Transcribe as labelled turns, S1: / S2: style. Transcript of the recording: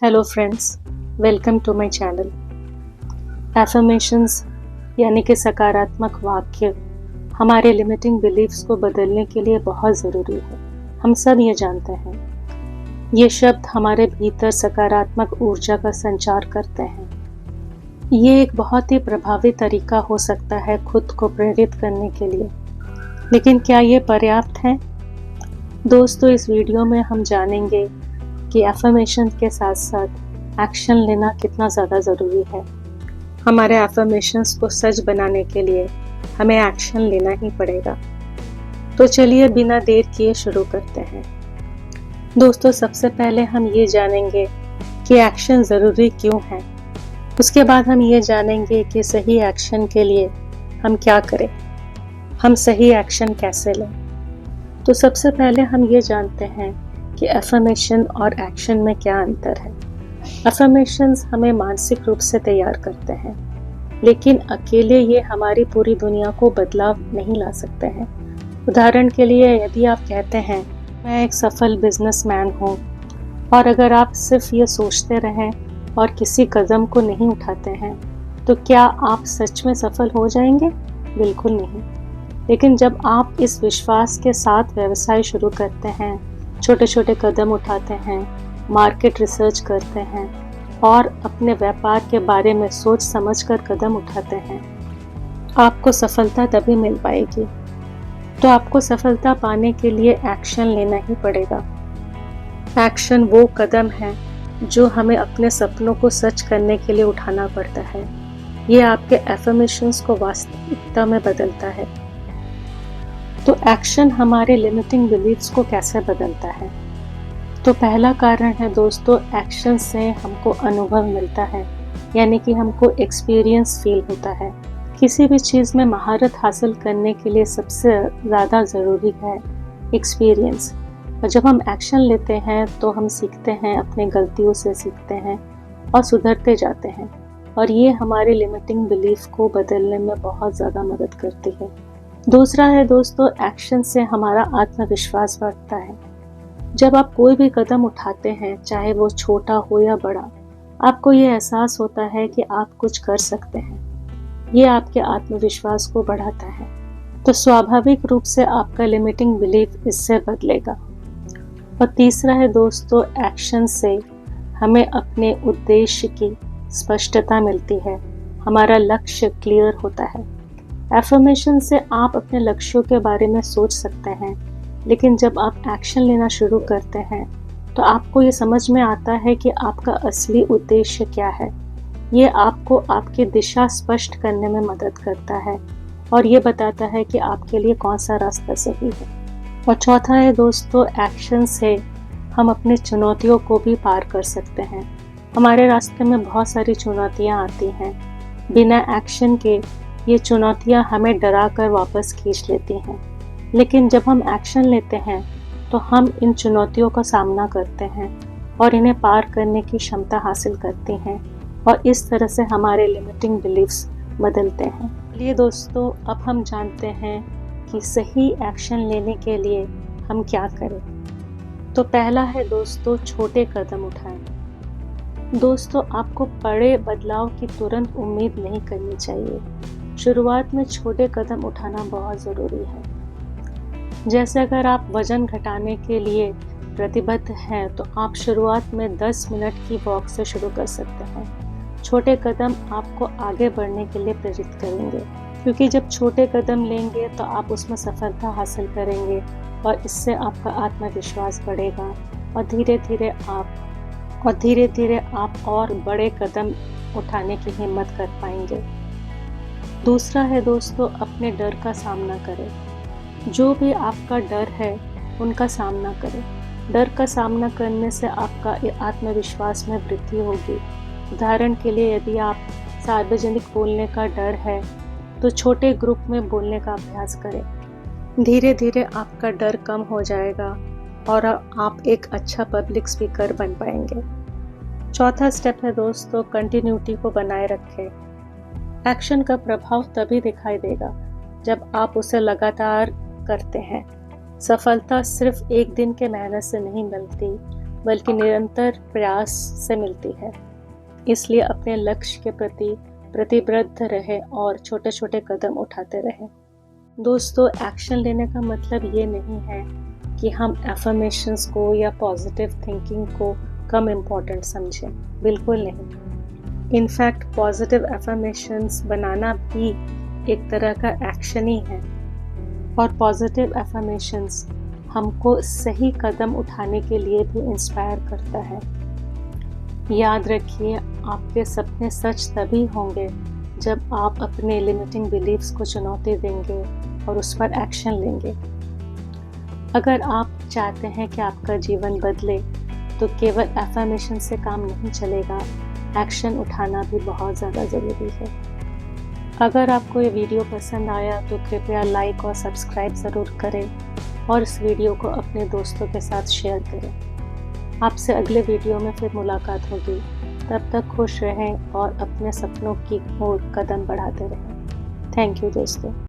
S1: Hello friends, welcome to my channel. Affirmations यानी कि सकारात्मक वाक्य हमारे लिमिटिंग बिलीफ्स को बदलने के लिए बहुत ज़रूरी है। हम सब ये जानते हैं। ये शब्द हमारे भीतर सकारात्मक ऊर्जा का संचार करते हैं। ये एक बहुत ही प्रभावी तरीका हो सकता है खुद को प्रेरित करने के लिए, लेकिन क्या ये पर्याप्त है? दोस्तों, इस वीडियो में हम जानेंगे कि एफर्मेशन के साथ साथ एक्शन लेना कितना ज़्यादा ज़रूरी है। हमारे एफर्मेशंस को सच बनाने के लिए हमें एक्शन लेना ही पड़ेगा। तो चलिए बिना देर किए शुरू करते हैं। दोस्तों, सबसे पहले हम ये जानेंगे कि एक्शन ज़रूरी क्यों है। उसके बाद हम ये जानेंगे कि सही एक्शन के लिए हम क्या करें, हम सही एक्शन कैसे लें। तो सबसे पहले हम ये जानते हैं कि एफर्मेशन और एक्शन में क्या अंतर है। एफर्मेशंस हमें मानसिक रूप से तैयार करते हैं, लेकिन अकेले ये हमारी पूरी दुनिया को बदलाव नहीं ला सकते हैं। उदाहरण के लिए, यदि आप कहते हैं मैं एक सफल बिजनेसमैन हूँ, और अगर आप सिर्फ ये सोचते रहें और किसी कदम को नहीं उठाते हैं, तो क्या आप सच में सफल हो जाएंगे? बिल्कुल नहीं। लेकिन जब आप इस विश्वास के साथ व्यवसाय शुरू करते हैं, छोटे छोटे कदम उठाते हैं, मार्केट रिसर्च करते हैं और अपने व्यापार के बारे में सोच समझकर कदम उठाते हैं, आपको सफलता तभी मिल पाएगी। तो आपको सफलता पाने के लिए एक्शन लेना ही पड़ेगा। एक्शन वो कदम है जो हमें अपने सपनों को सच करने के लिए उठाना पड़ता है। ये आपके एफर्मेशंस को वास्तविकता में बदलता है। तो एक्शन हमारे लिमिटिंग बिलीफ्स को कैसे बदलता है? तो पहला कारण है दोस्तों, एक्शन से हमको अनुभव मिलता है, यानी कि हमको एक्सपीरियंस फील होता है। किसी भी चीज़ में महारत हासिल करने के लिए सबसे ज़्यादा ज़रूरी है एक्सपीरियंस। और जब हम एक्शन लेते हैं तो हम सीखते हैं, अपने गलतियों से सीखते हैं और सुधरते जाते हैं, और ये हमारे लिमिटिंग बिलीफ को बदलने में बहुत ज़्यादा मदद करती है। दूसरा है दोस्तों, एक्शन से हमारा आत्मविश्वास बढ़ता है। जब आप कोई भी कदम उठाते हैं, चाहे वो छोटा हो या बड़ा, आपको ये एहसास होता है कि आप कुछ कर सकते हैं। ये आपके आत्मविश्वास को बढ़ाता है। तो स्वाभाविक रूप से आपका लिमिटिंग बिलीफ इससे बदलेगा। और तीसरा है दोस्तों, एक्शन से हमें अपने उद्देश्य की स्पष्टता मिलती है। हमारा लक्ष्य क्लियर होता है। एफर्मेशन से आप अपने लक्ष्यों के बारे में सोच सकते हैं, लेकिन जब आप एक्शन लेना शुरू करते हैं तो आपको ये समझ में आता है कि आपका असली उद्देश्य क्या है। ये आपको आपकी दिशा स्पष्ट करने में मदद करता है और ये बताता है कि आपके लिए कौन सा रास्ता सही है। और चौथा है दोस्तों, एक्शन से हम अपनी चुनौतियों को भी पार कर सकते हैं। हमारे रास्ते में बहुत सारी चुनौतियाँ आती हैं। बिना एक्शन के ये चुनौतियाँ हमें डरा कर वापस खींच लेती हैं, लेकिन जब हम एक्शन लेते हैं तो हम इन चुनौतियों का सामना करते हैं और इन्हें पार करने की क्षमता हासिल करते हैं, और इस तरह से हमारे लिमिटिंग बिलीफ्स बदलते हैं। चलिए दोस्तों, अब हम जानते हैं कि सही एक्शन लेने के लिए हम क्या करें। तो पहला है दोस्तों, छोटे कदम उठाएं। दोस्तों, आपको बड़े बदलाव की तुरंत उम्मीद नहीं करनी चाहिए। शुरुआत में छोटे कदम उठाना बहुत ज़रूरी है। जैसे अगर आप वज़न घटाने के लिए प्रतिबद्ध हैं, तो आप शुरुआत में 10 मिनट की वॉक से शुरू कर सकते हैं। छोटे कदम आपको आगे बढ़ने के लिए प्रेरित करेंगे, क्योंकि जब छोटे कदम लेंगे तो आप उसमें सफलता हासिल करेंगे और इससे आपका आत्मविश्वास बढ़ेगा, और धीरे धीरे आप और बड़े कदम उठाने की हिम्मत कर पाएंगे। दूसरा है दोस्तों, अपने डर का सामना करें। जो भी आपका डर है उनका सामना करें। डर का सामना करने से आपका आत्मविश्वास में वृद्धि होगी। उदाहरण के लिए, यदि आप सार्वजनिक बोलने का डर है तो छोटे ग्रुप में बोलने का अभ्यास करें। धीरे धीरे आपका डर कम हो जाएगा और आप एक अच्छा पब्लिक स्पीकर बन पाएंगे। चौथा स्टेप है दोस्तों, कंटिन्यूटी को बनाए रखें। एक्शन का प्रभाव तभी दिखाई देगा जब आप उसे लगातार करते हैं। सफलता सिर्फ एक दिन के मेहनत से नहीं मिलती, बल्कि निरंतर प्रयास से मिलती है। इसलिए अपने लक्ष्य के प्रति प्रतिबद्ध रहे और छोटे छोटे कदम उठाते रहे। दोस्तों, एक्शन लेने का मतलब ये नहीं है कि हम एफर्मेशंस को या पॉजिटिव थिंकिंग को कम इम्पोर्टेंट समझें, बिल्कुल नहीं। इनफैक्ट पॉजिटिव एफर्मेशंस बनाना भी एक तरह का एक्शन ही है, और पॉजिटिव एफर्मेशंस हमको सही कदम उठाने के लिए भी इंस्पायर करता है। याद रखिए, आपके सपने सच तभी होंगे जब आप अपने लिमिटिंग बिलीव्स को चुनौती देंगे और उस पर एक्शन लेंगे। अगर आप चाहते हैं कि आपका जीवन बदले, तो केवल एफर्मेशन से काम नहीं चलेगा, एक्शन उठाना भी बहुत ज़्यादा ज़रूरी है। अगर आपको ये वीडियो पसंद आया तो कृपया लाइक और सब्सक्राइब ज़रूर करें और इस वीडियो को अपने दोस्तों के साथ शेयर करें। आपसे अगले वीडियो में फिर मुलाकात होगी। तब तक खुश रहें और अपने सपनों की ओर कदम बढ़ाते रहें। थैंक यू दोस्तों।